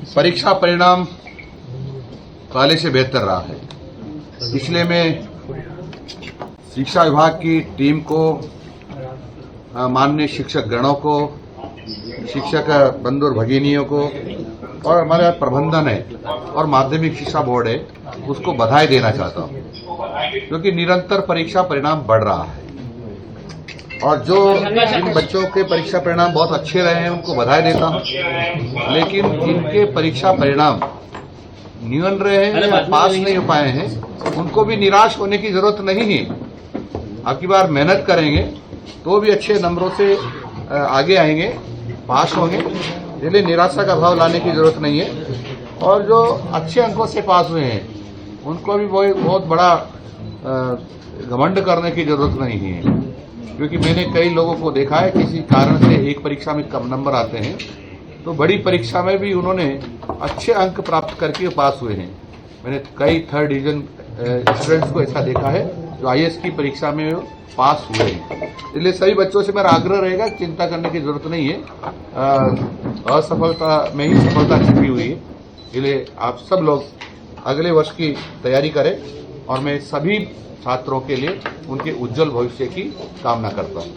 परीक्षा परिणाम पहले से बेहतर रहा है। इसलिए मैं शिक्षा विभाग की टीम को, माननीय शिक्षक गणों को, शिक्षक बंधु और भगिनियों को और हमारे प्रबंधन है और माध्यमिक शिक्षा बोर्ड है उसको बधाई देना चाहता हूं, क्योंकि निरंतर परीक्षा परिणाम बढ़ रहा है। और जो जिन बच्चों के परीक्षा परिणाम बहुत अच्छे रहे हैं उनको बधाई देता हूं, लेकिन जिनके परीक्षा परिणाम न्यून रहे हैं या पास नहीं हो पाए हैं उनको भी निराश होने की जरूरत नहीं है। अगली बार मेहनत करेंगे तो भी अच्छे नंबरों से आगे आएंगे, पास होंगे, इसलिए निराशा का भाव लाने की जरूरत नहीं है। और जो अच्छे अंकों से पास हुए हैं उनको भी बहुत बड़ा घमंड करने की जरूरत नहीं है, क्योंकि मैंने कई लोगों को देखा है किसी कारण से एक परीक्षा में कम नंबर आते हैं तो बड़ी परीक्षा में भी उन्होंने अच्छे अंक प्राप्त करके पास हुए हैं। मैंने कई थर्ड डिवीजन स्टूडेंट्स को ऐसा देखा है जो आईएएस की परीक्षा में पास हुए हैं। इसलिए सभी बच्चों से मेरा आग्रह रहेगा, चिंता करने की जरूरत नहीं है, असफलता में ही सफलता छिपी हुई है। इसलिए आप सब लोग अगले वर्ष की तैयारी करें और मैं सभी छात्रों के लिए उनके उज्जवल भविष्य की कामना करता हूं।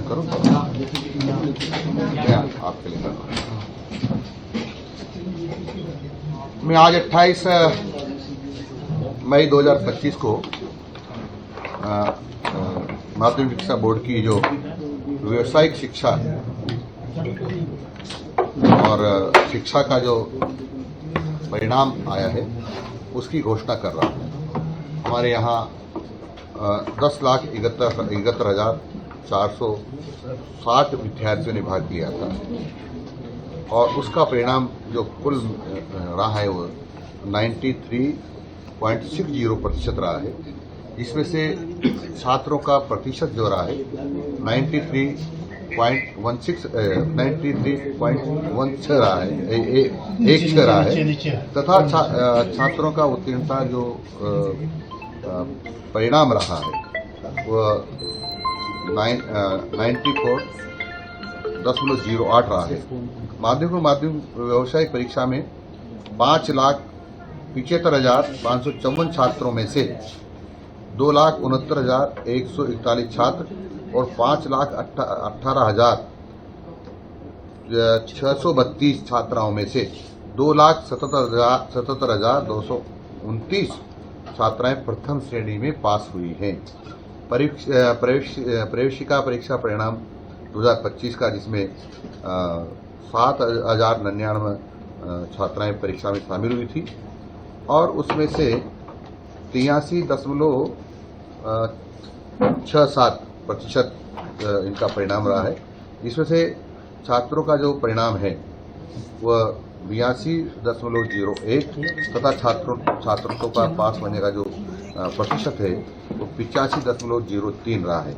करो आपके लिए मैं आज 28 मई 2025 को माध्यमिक शिक्षा बोर्ड की जो व्यावसायिक शिक्षा और शिक्षा का जो परिणाम आया है उसकी घोषणा कर रहा हूं। हमारे यहाँ 10,71,460 विद्यार्थियों ने भाग लिया था और उसका परिणाम जो कुल रहा है वो 93.60% रहा है। इसमें से छात्रों का प्रतिशत जो रहा है 93.16 रहा है, एक रहा है, तथा छात्रों का उत्तीर्णता जो परिणाम रहा है वह 94.08 रहा है। माध्यमिक व्यावसायिक परीक्षा में 5,75,554 छात्रों में से 2,69,141 छात्र और 5,18,632 छात्राओं में से 2,77,229 छात्राएं प्रथम श्रेणी में पास हुई हैं। प्रवेशिका परीक्षा परिणाम 2025 का, जिसमें 7,099 छात्राएं परीक्षा में शामिल हुई थी और उसमें से 83.67% इनका परिणाम रहा है। इसमें से छात्रों का जो परिणाम है वह 82.01 तथा छात्रों का पास होने का जो प्रतिशत है वो 85.03 रहा है।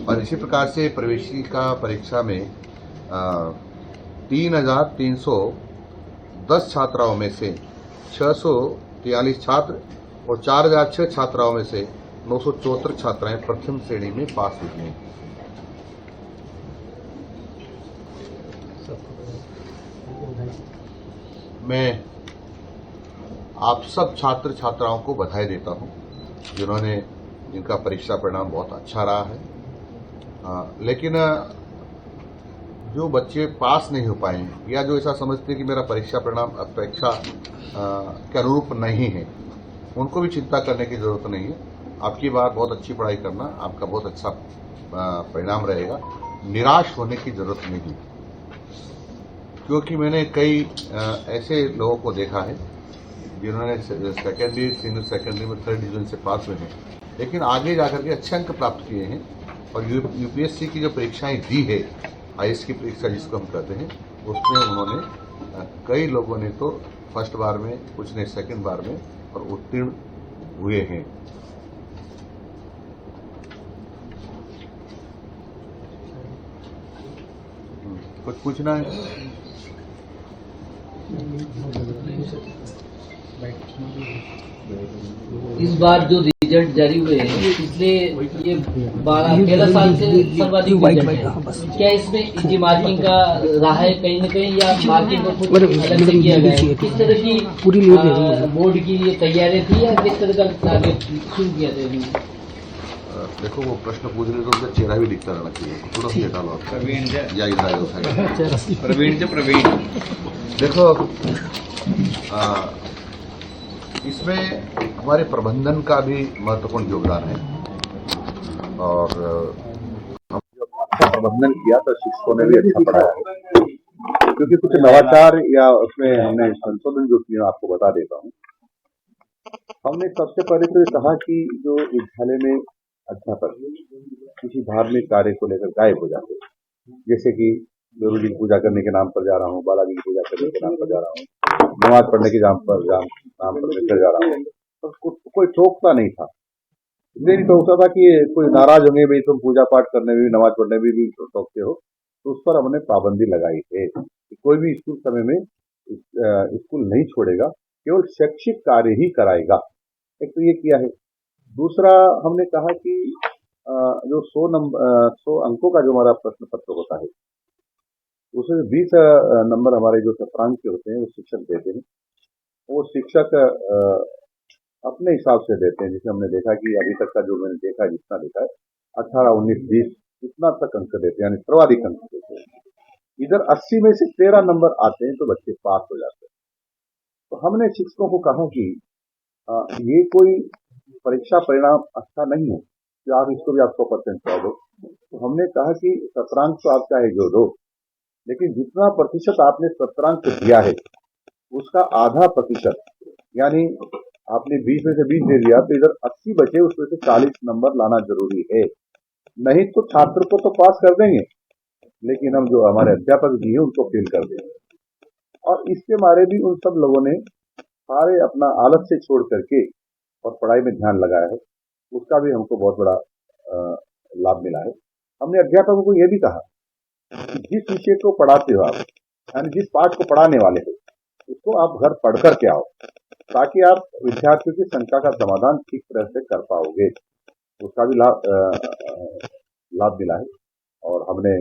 और इसी प्रकार से प्रवेशिका परीक्षा में 3,310 छात्राओं में से 643 छात्र और 4,006 छात्राओं में से 974 छात्राएं प्रथम श्रेणी में पास हुई हैं। मैं आप सब छात्र छात्राओं को बधाई देता हूं जिनका परीक्षा परिणाम बहुत अच्छा रहा है। लेकिन जो बच्चे पास नहीं हो पाए या जो ऐसा समझते हैं कि मेरा परीक्षा परिणाम अपेक्षा के अनुरूप नहीं है, उनको भी चिंता करने की जरूरत नहीं है। आपकी बार बहुत अच्छी पढ़ाई करना, आपका बहुत अच्छा परिणाम रहेगा। निराश होने की जरूरत नहीं, क्योंकि मैंने कई ऐसे लोगों को देखा है जिन्होंने सेकेंडरी, सीनियर सेकेंडरी में थर्ड डिवीजन से पास हुए हैं, लेकिन आगे जाकर के अच्छे अंक प्राप्त किए हैं और यूपीएससी की जो परीक्षाएं दी है, आईएएस की परीक्षा जिसको हम कहते हैं, उसमें उन्होंने कई लोगों ने तो फर्स्ट बार में, कुछ ने सेकंड बार में और उत्तीर्ण हुए हैं। कुछ पूछना है? इस बार जो रिजल्ट जारी हुए हैं पिछले ये 13 साल से सर्वाधिक रिजल्ट है। क्या इसमें इजी मार्किंग का रहा है कहीं न कहीं, या मार्किंग को कुछ अलग से किया गया है? किस तरह की बोर्ड की ये तैयारी थी, या किस तरह का टारगेट शुरू किया था? देखो, वो प्रश्न पूछने तो उनका चेहरा भी दिखता रहना चाहिए, थोड़ा सा हटा लो या इधर प्रवीण देखो, इसमें हमारे प्रबंधन का भी महत्वपूर्ण योगदान है। और हम जब अच्छा प्रबंधन किया तो शिक्षकों ने भी अच्छा पढ़ाया है, क्योंकि कुछ नवाचार या उसमें हमने संशोधन जो किया आपको बता देता हूँ। हमने सबसे पहले तो ये कहा कि जो विद्यालय में अध्यापक किसी धार्मिक कार्य को लेकर गायब हो जाते, जैसे कि गुरु जी की पूजा करने के नाम पर जा रहा हूँ, बालाजी की पूजा करने के नाम पर जा रहा हूँ, नमाज पढ़ने के नाम पर निकल जा रहा हूँ, तो कोई टोकता नहीं था। इसलिए नहीं टोकता था कि कोई नाराज होंगे, भाई तुम पूजा पाठ करने में भी नमाज पढ़ने में भी टोकते हो, तो उस पर हमने पाबंदी लगाई है कि कोई भी स्कूल समय में स्कूल नहीं छोड़ेगा, केवल शैक्षिक कार्य ही कराएगा। एक तो ये किया है। दूसरा, हमने कहा कि जो 100 अंकों का जो हमारा प्रश्न पत्र होता है, उसमें 20 नंबर हमारे जो सत्रांक के होते हैं वो शिक्षक देते हैं। वो शिक्षक अपने हिसाब से देते हैं। जैसे हमने देखा कि अभी तक का जो मैंने देखा है, जितना देखा है 18, 19, 20 इतना तक अंक देते हैं, यानी सर्वाधिक अंक देते हैं। इधर 80 में से 13 नंबर आते हैं तो बच्चे पास हो जाते हैं। तो हमने शिक्षकों को कहा कि ये कोई परीक्षा परिणाम अच्छा नहीं है कि आप इसको भी आप 100% पढ़ दो। तो हमने कहा कि सत्रांक तो आप चाहे जो दो, लेकिन जितना प्रतिशत आपने सत्रांक दिया है उसका आधा प्रतिशत, यानी आपने 20 में से 20 दे दिया तो इधर 80 बचे, उसमें से 40 नंबर लाना जरूरी है। नहीं तो छात्र को तो पास कर देंगे, लेकिन हम जो हमारे अध्यापक जी हैं उनको फेल कर देंगे। और इसके मारे भी उन सब लोगों ने सारे अपना आलस से छोड़ करके और पढ़ाई में ध्यान लगाया है। उसका भी हमको बहुत बड़ा लाभ मिला है। हमने अध्यापकों को यह भी कहा कि जिस विषय को पढ़ाते हो आप, यानी जिस पाठ को पढ़ाने वाले हो, उसको आप घर पढ़ कर के आओ, ताकि आप विद्यार्थियों की शंका का समाधान ठीक तरह से कर पाओगे। उसका भी लाभ मिला है। और हमने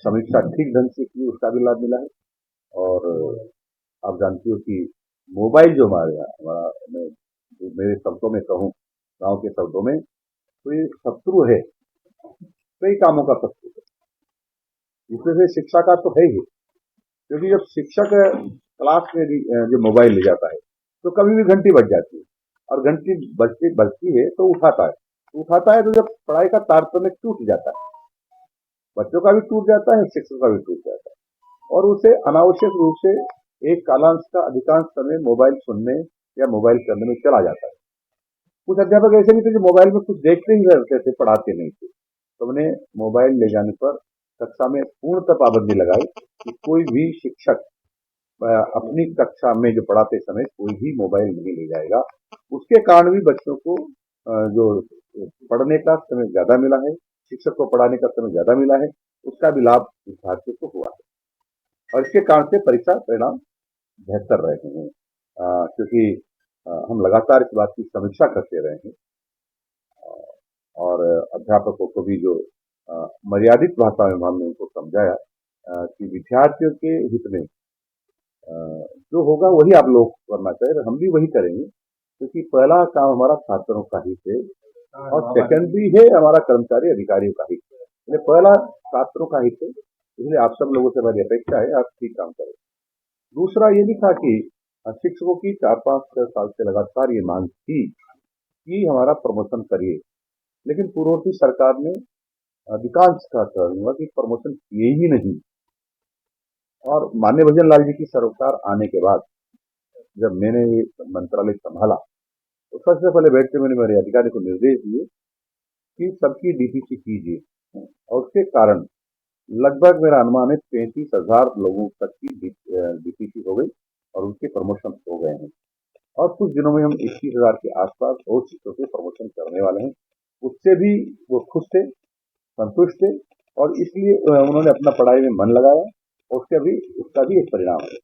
समीक्षा ठीक ढंग से की, उसका भी लाभ मिला है। और आप जानती हो कि मोबाइल जो हमारा मेरे शब्दों में कहूँ, गांव के शब्दों में, तो ये शत्रु है, कई कामों का शत्रु है। इसमें से शिक्षा का तो है ही, क्योंकि जब शिक्षक क्लास में जो मोबाइल ले जाता है तो कभी भी घंटी बज जाती है, और घंटी बजती है तो उठाता है तो जब पढ़ाई का तारतम्य टूट जाता है, बच्चों का भी टूट जाता है, शिक्षक का भी टूट जाता है, और उसे अनावश्यक रूप से एक कालांश का अधिकांश समय मोबाइल सुनने या मोबाइल करने में चला जाता है। कुछ अध्यापक ऐसे भी थे जो मोबाइल में कुछ देखते ही रहते थे, पढ़ाते नहीं थे। तो हमने मोबाइल ले जाने पर कक्षा में पूर्णतः पाबंदी लगाई कि कोई भी शिक्षक अपनी कक्षा में जो पढ़ाते समय कोई भी मोबाइल नहीं ले जाएगा। उसके कारण भी बच्चों को जो पढ़ने का समय ज्यादा मिला है, शिक्षक को पढ़ाने का समय ज्यादा मिला है, उसका भी लाभ विद्यार्थियों को हुआ है। और इसके कारण से परीक्षा परिणाम बेहतर रहे हैं, क्योंकि हम लगातार इस बात की समीक्षा करते रहे हैं। और अध्यापकों को भी जो मर्यादित भाषा में हमने उनको समझाया कि विद्यार्थियों के हित में जो होगा वही आप लोग करना चाहिए, हम भी वही करेंगे, क्योंकि पहला काम हमारा छात्रों का हित है, और सेकेंडरी है हमारा कर्मचारी अधिकारियों का हित है। पहला छात्रों का हित है, इसलिए आप सब लोगों से मेरी अपेक्षा है आप ठीक काम करें। दूसरा ये भी था कि शिक्षकों की 4-5 साल से लगातार ये मांग थी कि हमारा प्रमोशन करिए, लेकिन पूर्ववर्ती सरकार ने अधिकांश का हुआ कि प्रमोशन किए ही नहीं। और माननीय भजन लाल जी की सरकार आने के बाद जब मैंने ये मंत्रालय संभाला तो सबसे पहले बैठ के मैंने मेरे अधिकारी को निर्देश दिए कि सबकी डीपीसी कीजिए, और उसके कारण लगभग मेरा अनुमान है 35,000 लोगों तक की डीपीसी हो गई और उनके प्रमोशन हो गए हैं। और कुछ दिनों में हम 21,000 के आसपास और शिक्षकों के प्रमोशन करने वाले हैं। उससे भी वो खुश थे, संतुष्ट थे, और इसलिए उन्होंने अपना पढ़ाई में मन लगाया, और उसका भी एक परिणाम है।